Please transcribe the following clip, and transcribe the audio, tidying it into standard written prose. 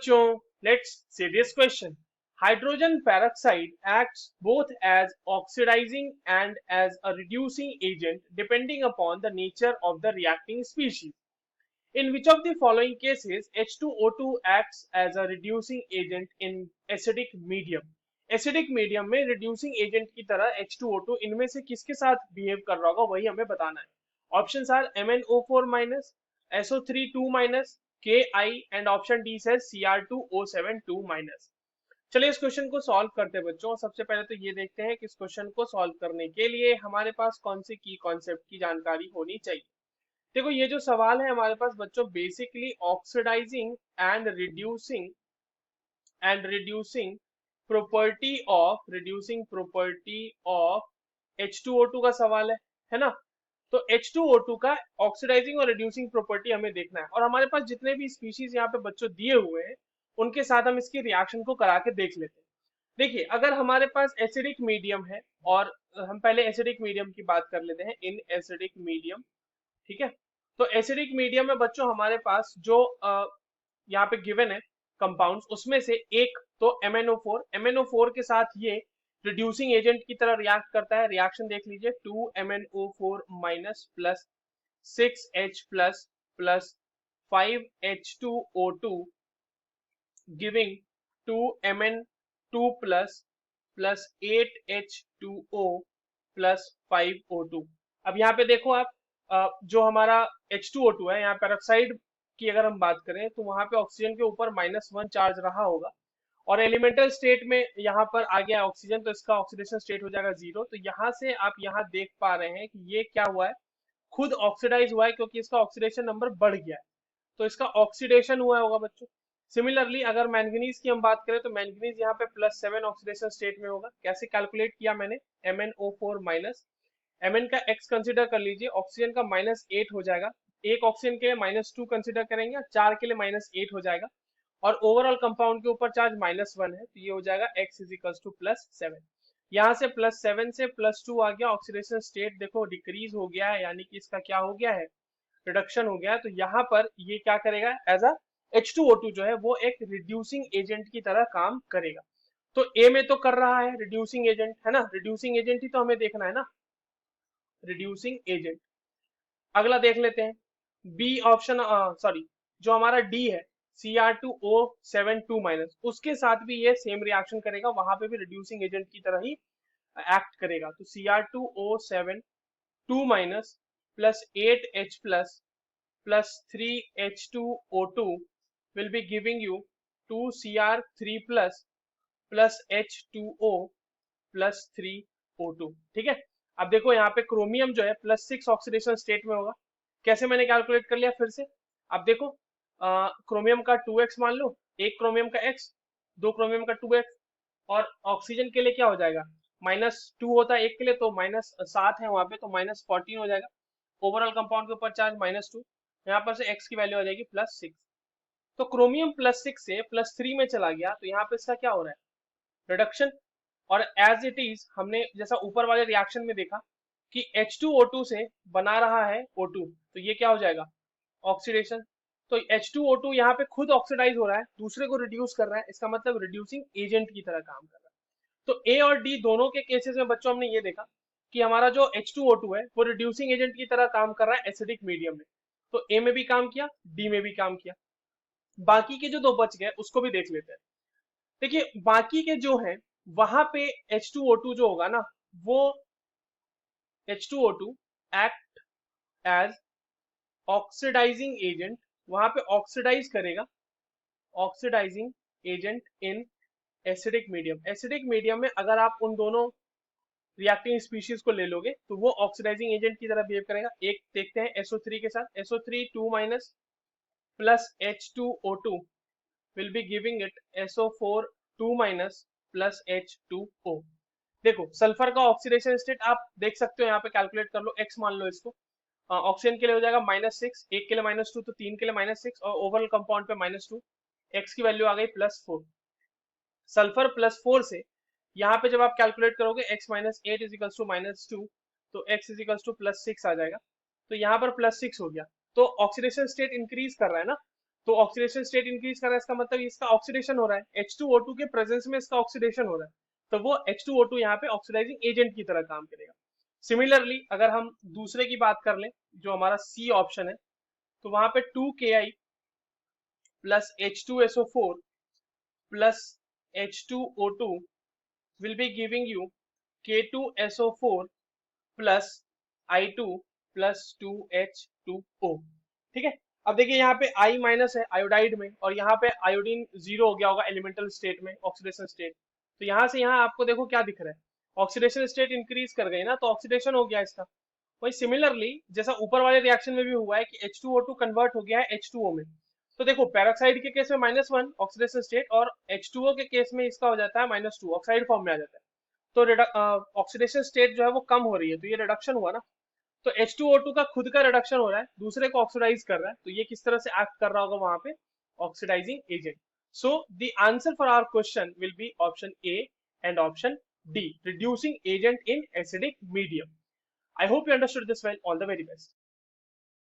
बच्चों, let's see this question. Hydrogen peroxide acts both as oxidizing and as a reducing agent depending upon the nature of the reacting species. In which of the following cases H2O2 acts as a reducing agent in acidic medium? Acidic medium में reducing agent की तरह H2O2 इनमें से किसके साथ behave कर रहा होगा वही हमें बताना है. Options are MnO4-, SO3-2-, Ki and option D says Cr2O7-2-. चलिए इस क्वेश्चन को सॉल्व करते हैं बच्चों. सबसे पहले तो ये देखते हैं कि इस क्वेश्चन को सॉल्व करने के लिए हमारे पास कौन से की कॉन्सेप्ट की जानकारी होनी चाहिए. देखो ये जो सवाल है हमारे पास बच्चों basically oxidising and reducing property of H2O2 का सवाल है ना. तो H2O2 का ऑक्सीडाइजिंग और रिड्यूसिंग प्रॉपर्टी हमें देखना है और हमारे पास जितने भी स्पीशीज यहाँ पे बच्चों दिए हुए हैं उनके साथ हम इसकी रिएक्शन को करा के देख लेते हैं. देखिए अगर हमारे पास एसिडिक मीडियम है और हम पहले एसिडिक मीडियम की बात कर लेते हैं. इन एसिडिक मीडियम, ठीक है. तो एसिडिक मीडियम में बच्चों हमारे पास जो यहाँ पे गिवन है कंपाउंड्स उसमें से एक तो MnO4 के साथ ये रिड्यूसिंग एजेंट की तरह रिएक्ट करता है. रिएक्शन देख लीजिए 2MnO4- plus 6H plus 5H2O2 giving 2Mn2 plus 8H2O plus 5O2. अब यहाँ पे देखो आप जो हमारा H2O2 है यहाँ पेरोक्साइड की अगर हम बात करें तो वहां पे ऑक्सीजन के ऊपर -1 चार्ज रहा होगा और एलिमेंटल स्टेट में यहाँ पर आ गया ऑक्सीजन तो इसका ऑक्सीडेशन स्टेट हो जाएगा 0. तो यहाँ से आप यहाँ देख पा रहे हैं कि ये क्या हुआ है, खुद ऑक्सीडाइज हुआ है क्योंकि इसका ऑक्सीडेशन नंबर बढ़ गया है. तो इसका ऑक्सीडेशन हुआ होगा बच्चों. सिमिलरली अगर मैंगनीज की हम बात करें तो मैंगनीज यहाँ पे +7 ऑक्सीडेशन स्टेट में होगा. कैसे कैलकुलेट किया मैंने, MnO4-, Mn का x कंसिडर कर लीजिए, ऑक्सीजन का -8 हो जाएगा. एक ऑक्सीजन के लिए -2 कंसिडर करेंगे, 4 के लिए -8 हो जाएगा और ओवरऑल कंपाउंड के ऊपर चार्ज -1 है तो ये हो जाएगा x +7. यहाँ से +7 से +2 आ गया, ऑक्सीडेशन स्टेट देखो डिक्रीज हो गया है यानी कि इसका क्या हो गया है, रिडक्शन हो गया है. तो यहाँ पर ये क्या करेगा, एज अ H2O2 जो है वो एक रिड्यूसिंग एजेंट की तरह काम करेगा. तो ए में तो कर रहा है रिड्यूसिंग एजेंट है ना, रिड्यूसिंग एजेंट ही तो हमें देखना है ना, रिड्यूसिंग एजेंट. अगला देख लेते हैं बी ऑप्शन, सॉरी जो हमारा डी है Cr2O7-2-, उसके साथ भी ये सेम रिएक्शन करेगा, वहां पे भी रिड्यूसिंग एजेंट की तरह ही एक्ट करेगा. तो Cr2O7-2- plus 8H plus 3H2O2 will be giving you 2Cr3 plus H2O plus 3O2. ठीक है. अब देखो यहाँ पे क्रोमियम जो है +6 ऑक्सीडेशन स्टेट में होगा. कैसे मैंने कैलकुलेट कर लिया फिर से. अब देखो क्रोमियम का 2x मान लो, एक क्रोमियम का x, दो क्रोमियम का 2x और ऑक्सीजन के लिए क्या हो जाएगा, -2 होता है एक के लिए तो -7 है वहां पे तो -14 हो जाएगा. ओवरऑल कंपाउंड के ऊपर चार्ज -2, यहाँ पर से x की वैल्यू आ जाएगी +6. तो क्रोमियम +6 से +3 में चला गया तो यहाँ पे इसका क्या हो रहा है, रिडक्शन. और एज इट इज हमने जैसा ऊपर वाले रिएक्शन में देखा कि H2O2 से बना रहा है O2 तो ये क्या हो जाएगा, ऑक्सीडेशन. तो H2O2 यहाँ पे खुद ऑक्सीडाइज हो रहा है, दूसरे को रिड्यूस कर रहा है, इसका मतलब रिड्यूसिंग एजेंट की तरह काम कर रहा है. तो ए और डी दोनों के केसेस में बच्चों हमने ये देखा कि हमारा जो H2O2 है वो रिड्यूसिंग एजेंट की तरह काम कर रहा है एसिडिक मीडियम में. तो ए में भी काम किया, डी में भी काम किया. बाकी के जो दो बच गए उसको भी देख लेते हैं. देखिए बाकी के जो है वहां पे H2O2 जो होगा ना वो H2O2 act as oxidising agent, वहां पे ऑक्सीडाइज करेगा, oxidising agent in acidic medium. Acidic medium में अगर आप उन दोनों रिएक्टिंग स्पीशीज को ले लोगे तो वो ऑक्सीडाइजिंग एजेंट की तरह बिहेव करेगा. एक देखते हैं SO3 के साथ, SO3-2- plus H2O2 will be giving it SO4-2- plus H2O. देखो सल्फर का ऑक्सीडेशन स्टेट आप देख सकते हो, यहाँ पे कैलकुलेट कर लो, x मान लो इसको. ऑक्सीजन के लिए हो जाएगा -6, एक के लिए -2 तो 3 के लिए -6 और ओवरऑल कंपाउंड पे -2, x की वैल्यू आ गई +4. सल्फर +4 से यहाँ पे जब आप कैलकुलेट करोगे x - 8 = -2 तो x = +6 आ जाएगा. तो यहाँ पर +6 हो गया तो ऑक्सीडेशन स्टेट इंक्रीज कर रहा है ना. तो ऑक्सीडेशन स्टेट इंक्रीज कर रहा है, इसका मतलब इसका ऑक्सीडेशन हो रहा है, H2O2 के प्रेजेंस में इसका ऑक्सीडेशन हो रहा है, तो वो H2O2 यहाँ पे ऑक्सीडाइजिंग एजेंट की तरह काम करेगा। सिमिलरली अगर हम दूसरे की बात कर लें, जो हमारा सी ऑप्शन है, तो वहां पे 2Ki plus H2SO4 plus H2O2 will be giving you K2SO4 plus I2 plus 2H2O। ठीक है, अब देखिए यहाँ पे I माइनस है आयोडाइड में, और यहाँ पे आयोडीन जीरो हो गया होगा एलिमेंटल स्टेट में, ऑक्सीडेशन स्टेट। तो यहाँ से यहाँ आपको देखो क्या दिख रहा है, ऑक्सीडेशन स्टेट इंक्रीज कर गई ना, तो ऑक्सीडेशन हो गया इसका। वही सिमिलरली जैसा ऊपर वाले रिएक्शन में भी हुआ है कि H2O2 कन्वर्ट हो गया है H2O में, तो देखो पेरोक्साइड के केस में -1 ऑक्सीडेशन स्टेट, और H2O के केस में इसका हो जाता है -2, ऑक्साइड फॉर्म में आ जाता है। तो ऑक्सीडेशन स्टेट जो है वो कम हो रही है, तो ये रिडक्शन हुआ ना। तो H2O2 का खुद का रिडक्शन हो रहा है, दूसरे को ऑक्सीडाइज कर रहा है, तो ये किस तरह से एक्ट कर रहा होगा वहां पे, oxidizing agent. So the answer for our question will be option A and option D, reducing agent in acidic medium. I hope you understood this well. All the very best.